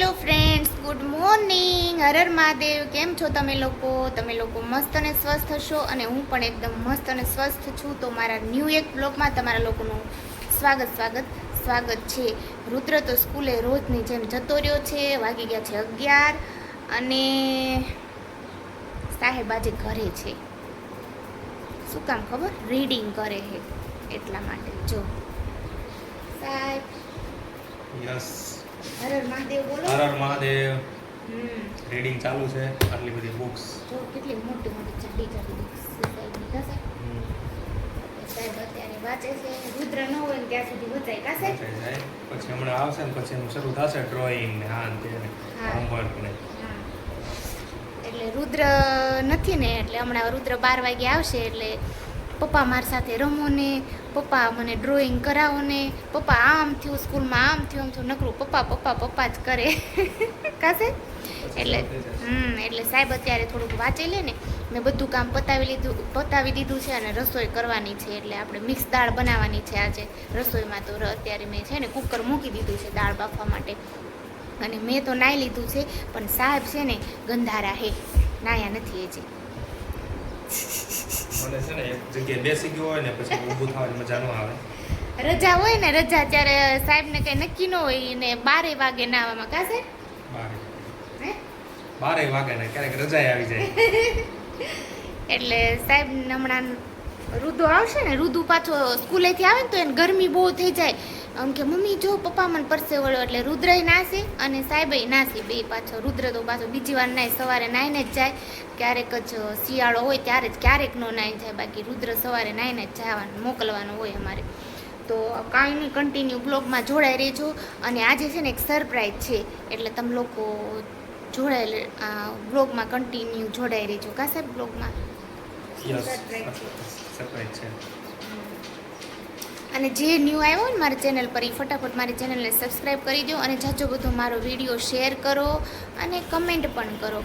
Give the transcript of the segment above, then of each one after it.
Hello friends, good morning. Har Har Mahadev. કેમ છો તમે લોકો મસ્ત અને સ્વસ્થ હશો અને હું પણ એકદમ મસ્ત અને સ્વસ્થ છું. તો મારા ન્યૂ એક બ્લોગમાં તમારા લોકોનું સ્વાગત છે. રુદ્ર તો સ્કૂલે રોજની જેમ જતો રહ્યો છે. વાગી ગયા છે 11 અને સાહેબ આજે ઘરે છે. શું કામ ખબર? રીડિંગ કરે છે એટલા માટે. જો સાહેબ યસ, હર હર મહાદેવ બોલો. હર હર મહાદેવ. રીડિંગ ચાલુ છે. આટલી બધી બુક્સ. જો કેટલી મોટી જાડી બુક્સ છે સાહેબની. કા સાહેબ? સાહેબ અત્યારે વાંચે છે. રુદ્ર ન હોય ને ત્યાં સુધી વચાય. કા સાહેબ? જાય પછી હમણાં આવશે ને પછી એનું શરૂ થશે ડ્રોઈંગ ને આ ને તે ને હોમવર્ક ને. એટલે રુદ્ર નથી ને એટલે હમણાં રુદ્ર 12 વાગે આવશે એટલે પપ્પા મારી સાથે રમો ને, પપ્પા મને ડ્રોઈંગ કરાવો ને, પપ્પા આમ થયું સ્કૂલમાં, આમ થયું નકરું પપ્પા જ કરે. કાસે એટલે સાહેબ અત્યારે થોડુંક વાંચી લે ને. મેં બધું કામ પતાવી દીધું છે અને રસોઈ કરવાની છે. એટલે આપણે મિક્સ દાળ બનાવવાની છે આજે રસોઈમાં. તો અત્યારે મેં છે ને કુકર મૂકી દીધું છે દાળ બાફવા માટે. અને મેં તો નાહી લીધું છે, પણ સાહેબ છે ને ગંધારા હે, નાયા નથી હજી. મને છે ને એક જગ્યાએ બેસી ગયો હોય ને પછી ઊભું થવાની મજા ન આવે. રજા હોય ને ત્યારે સાહેબને કંઈ નક્કી ન હોય ને 12 વાગે નાવામાં. કા સાહેબ? 12 વાગે ને ક્યારેક રજા આવી જાય. એટલે સાહેબ હમણાં રુદુ આવશે ને, રુદુ પાછો સ્કૂલેથી આવે ને તો એને ગરમી બહુ થઈ જાય. આમ કે મમ્મી જો પપ્પા મને પરસે વળ્યો. એટલે રુદ્રય નાશે અને સાહેબય નાશે બે પાછો. રુદ્ર તો પાછો બીજી વાર નાય, સવારે નાહીને જ જાય. ક્યારેક જ શિયાળો હોય ત્યારે જ ક્યારેક નો નાહી જાય. બાકી રુદ્ર સવારે નાહીને જ જવાનું મોકલવાનું હોય અમારે. તો કાંઈ નહીં, કન્ટિન્યુ બ્લોગમાં જોડાઈ રહેજો. અને આજે છે ને એક સરપ્રાઈઝ છે એટલે તમે લોકો બ્લોગમાં કન્ટિન્યુ જોડાઈ રહેજો. કા સાહેબ? બ્લોગમાં સરપ્રાઈઝ છે. અને જે ન્યૂ આવ્યો ને મારી ચેનલ પર એ ફટાફટ મારી ચેનલને સબસ્ક્રાઈબ કરી દો અને જાજો બધો મારો વિડીયો શેર કરો અને કમેન્ટ પણ કરો.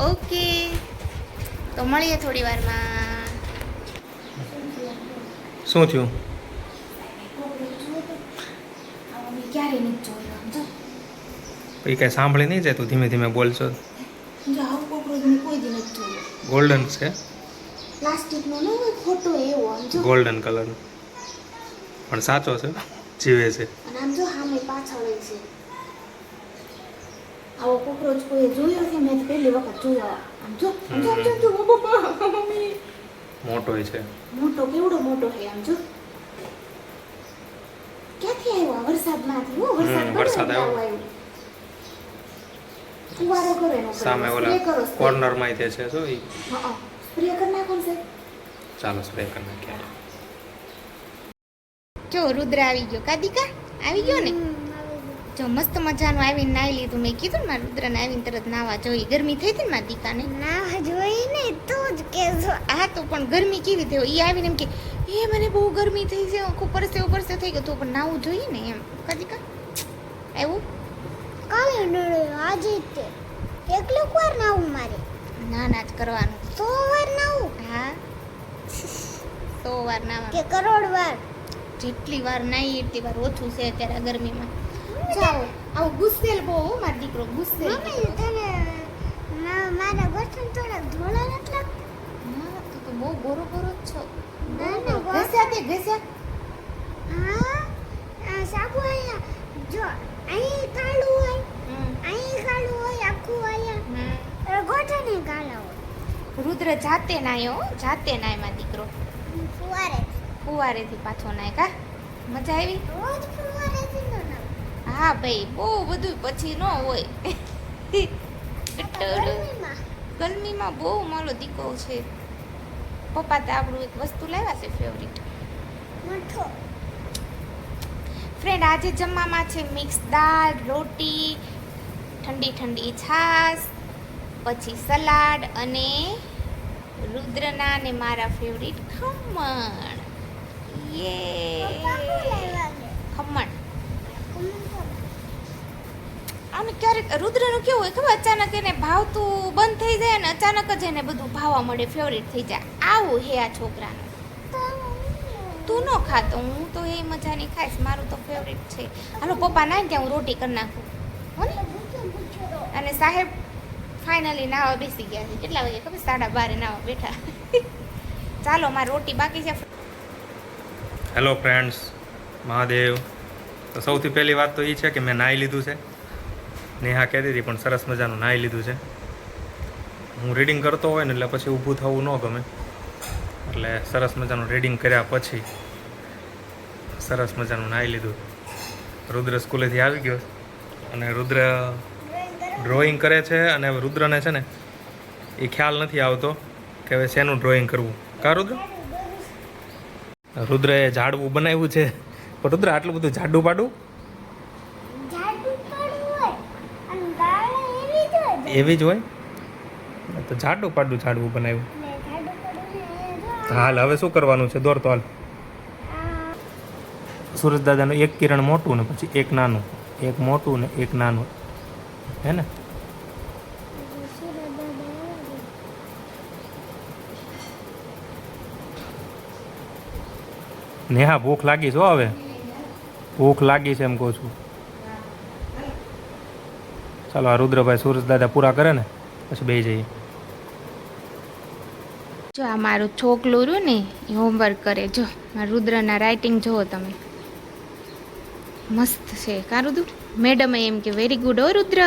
ઓકે, તો મળીએ થોડી વારમાં. શું થયું? ક્યારે નથી જોયો. જો પછી કઈ સાંભળી નહીં જાય, તું ધીમે ધીમે બોલશો. આવું કોકરોચ મેં કોઈ દી નથી જોયો. ગોલ્ડન છે, પ્લાસ્ટિકનો ન હોય ફોટો એવો. આમ જો ગોલ્ડન કલર પણ સાચો છે, જીવે છે. અને આમ જો સામે પાછળ છે. આવો કોકરોચ કોઈ જોયો છે? મેં પહેલી વખત જોયો. આમ જો મમ્મી મોટો છે. મોટો કેવડો મોટો છે. આમ જો ક્યાંથી આવ્યો? વરસાદમાંથી. વરસાદ આવ્યો. ફુવારો કરો એનો. સામે ઓલા કોર્નરમાં તે છે જો ઈ. સ્પ્રે કરી નાખો ને. ચાલો સ્પ્રે કરી નાખીએ. જો રુદ્ર આવી ગયો. કાદિકા આવી ગયો ને. જો મસ્ત મજાનું આવીને નાહી લીધું. મેં કીધું ને મારા રુદ્રને આવીને તરત નાવા જોઈ. ગરમી થઈ હતી ને મારા દીકાને. નાવા જોઈ ને તો જ કેજો. હા તો પણ ગરમી કેવી થઈ? ઈ આવીને એમ કે એ મને બહુ ગરમી થઈ છે, આખું પરસે થઈ ગયું. તો પણ નાવું જોઈએ ને એમ. કાદિકા આવ્યું કાલે નડે આજે તે એકલું વાર નાવું મારે. ના જ કરવાનું. 100 વાર નાવું. હા 100 વાર નાવા કે કરોડ વાર. જેટલી વાર નાઈ એટલી વાર ઓછું છે અત્યારે આ ગરમીમાં. જાઓ આવું ગુસ્સેલ બહુ મારો દીકરો. ગુસ્સેલ મમ્મી તને મારા ગોઠણ થોડા ધોળા નથી લાગતા? ના તું તો બહુ ગોરો જ છો. ના ઘસ્યા. હા સાબુ આયા જો અહીં કાળું હોય, અહીં કાળું હોય આખું આયા ગોઠણે કાળા હોય. રુદ્ર જાતે નાયો મારો દીકરો. ફુવારેથી પાછો નાય. કા મજા આવી? રોજ ફુવારેથી ન નાવ. હા ભાઈ, બહુ બધું પછી ન હોય. ગરમીમાં બહુ મારો દીકરો છે. પપ્પા તો આપણું એક વસ્તુ લાવ્યા છે ફેવરિટ. મઠો ફ્રેન્ડ આજે જમવામાં છે મિક્સ દાળ, રોટી, ઠંડી છાશ, પછી સલાડ અને રુદ્રના ને મારા ફેવરિટ ખમણ. ખમણ. આને ક્યારેક રુદ્રનું કેવું હોય ખબર? અચાનક એને ભાવતું બંધ થઈ જાય અને અચાનક જ એને બધું ભાવવા મળે, ફેવરિટ થઈ જાય. આવું હે આ છોકરાનું. તું ન ખાતો, હું તો એ મજાની ખાઈશ. મારું તો ફેવરિટ છે. હાલો પપ્પા ના ત્યાં હું રોટી કરી નાખું. હો ને અને સાહેબ ફાઇનલી નાવા બેસી ગયા છે. કેટલા વાગે ખબર? 12:30 નાવા બેઠા. ચાલો, મારી રોટી બાકી છે. Hello friends, Mahadev. તો સૌથી પહેલી વાત તો એ છે કે મેં નાહી લીધું છે. નેહા કહેતી હતી પણ સરસ મજાનું નાહી લીધું છે. હું રીડિંગ કરતો હોય ને એટલે પછી ઊભું થવું ન ગમે, એટલે સરસ મજાનું રીડિંગ કર્યા પછી સરસ મજાનું નાહી લીધું. રુદ્ર સ્કૂલેથી આવી ગયો અને રુદ્ર ડ્રોઈંગ કરે છે. અને રુદ્રને છે ને એ ખ્યાલ નથી આવતો કે હવે શેનું ડ્રોઈંગ કરવું. કા રુદ્ર? રુદ્રએ ઝાડવું બનાવ્યું છે. પણ રુદ્ર આટલું બધું જાડું પાડું એવી જ હોય તો જાડું પાડું ઝાડવું બનાવ્યું. હાલ હવે શું કરવાનું છે? દોર તો હાલ. સુરજ દાદાનું એક કિરણ મોટું ને પછી એક નાનું, એક મોટું ને એક નાનું, હે ને? નેહા ભૂખ લાગી છો? હવે ભૂખ લાગી છે એમ કહું છું. ચાલો આ રુદ્રભાઈ સુરજ દાદા પૂરા કરે ને પછી બેસી જઈએ. જો આ મારું છોકલું રહ્યું ને એ હોમવર્ક કરે. જો મારા રુદ્રના રાઇટિંગ જુઓ તમે, મસ્ત છે. કા રુદ્ર? મેડમે એમ કે વેરી ગુડ હો રુદ્ર.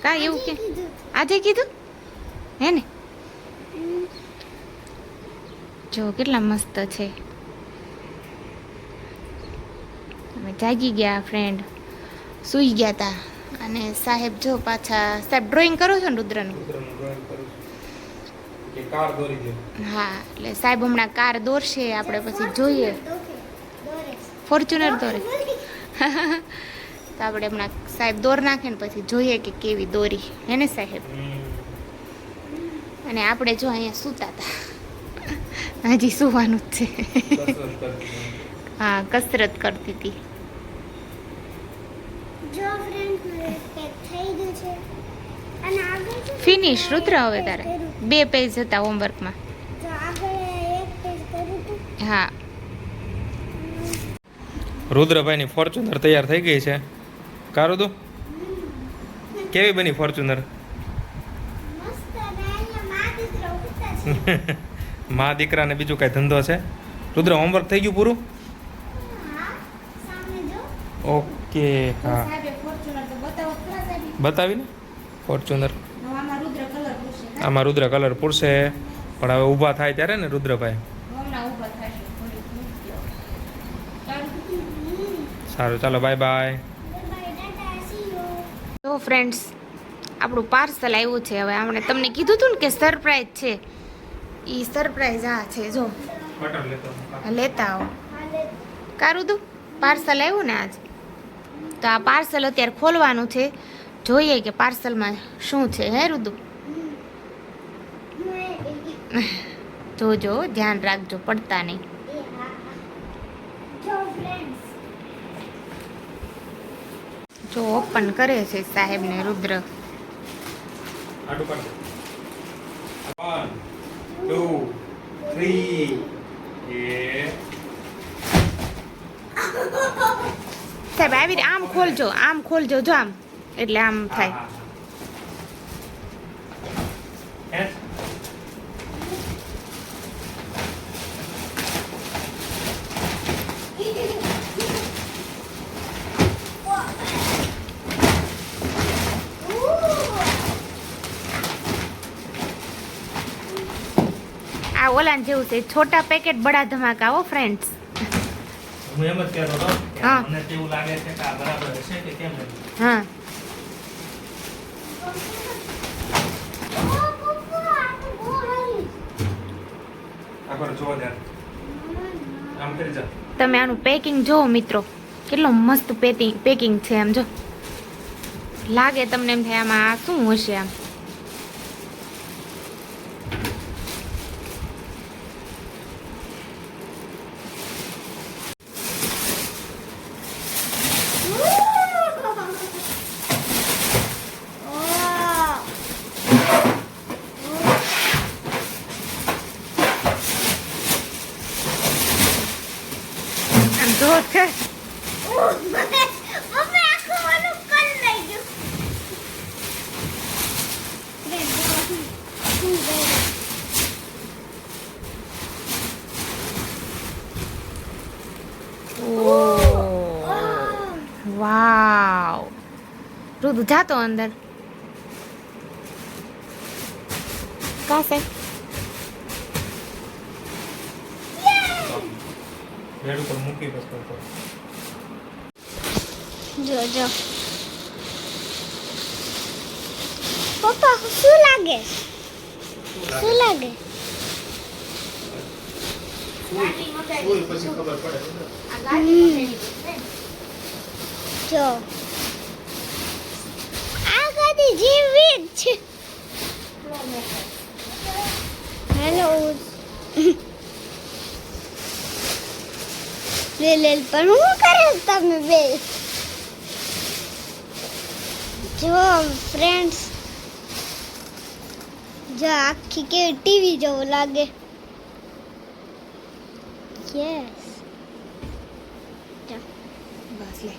કા એવું કે આજે કીધું હે ને? જો કેટલા મસ્ત છે. અમે જાગી ગયા ફ્રેન્ડ, સૂઈ ગયા હતા. અને સાહેબ જો પાછા સાહેબ ડ્રોઈંગ કરો છો ને રુદ્રનું? હા, એટલે સાહેબ હમણાં કાર દોરશે, આપણે પછી જોઈએ. ફોર્ચ્યુનર દોરે તો આપણે હમણાં સાહેબ દોર નાખે ને પછી જોઈએ કે કેવી દોરી, હે ને સાહેબ? અને આપણે જો અહીંયા સૂતા હતા, હજી સુવાનું જ છે. હા, કસરત કરતી હતી. ફિનિશ રુદ્ર. હવે તારે 2 પેજ હતા હોમવર્કમાં. હા, રુદ્રભાઈની ફોર્ચ્યુનર તૈયાર થઈ ગઈ છે. કા રુદ્ર? કેવી બની ફોર્ચ્યુનર? મા દીકરાને બીજું કાંઈ ધંધો છે? રુદ્ર હોમવર્ક થઈ ગયું પૂરું? ઓકે. હા, બતાવીને ફોર્ચ્યુનર. આમાં રુદ્ર કલર પૂરશે પણ હવે ઊભા થાય ત્યારે ને રુદ્રભાઈ. સારું, ચાલો બાય બાય. તો ફ્રેન્ડ્સ, આપણું પાર્સલ આવ્યું છે. હવે આપણે તમને કીધું હતું ને કે સરપ્રાઈઝ છે. એ સરપ્રાઈઝ આ છે. જો લેતા આવો. કારું તું પાર્સલ આવ્યું ને આજ, તો આ પાર્સલ અત્યારે ખોલવાનું છે. જોઈએ કે પાર્સલમાં શું છે. હે રુદુ? જોજો, ધ્યાન રાખજો, પડતા નહીં. જો ઓપન કરે છે સાહેબ ને રુદ્ર. 1 2 3 સાહેબ આવી રીતે આમ ખોલજો, આમ ખોલજો. જો આમ, એટલે આમ થાય. આ ઓલાન જેવું છે, છોટા પેકેટ બડા ધમાકા. હો ફ્રેન્ડ્સ, હું એમ જ કહેતો હતો કે હા. મને કેવું લાગે છે કે આ બરાબર હશે કે કેમ નથી. હા, આગળ જોવો ધ્યાન. આમ કરી જા. તમે આનું પેકિંગ જુઓ મિત્રો, કેટલો મસ્ત પેકિંગ છે. આમ જો લાગે તમને એમ થાય આમાં આ શું હશે. આમ જો છે. રુદુ જાતો અંદર કાસે બેડ ઉપર મૂકી બસ કરતો જો જો પપ્પા શું લાગે શું લાગે પછી ખબર પડે જો આ ગાડી જેવી જ છે હેલો લે લે પણ હું કરે તમે બે જો ફ્રેન્ડ્સ જો આખી કેવી ટીવી જેવું લાગે યસ બસ લે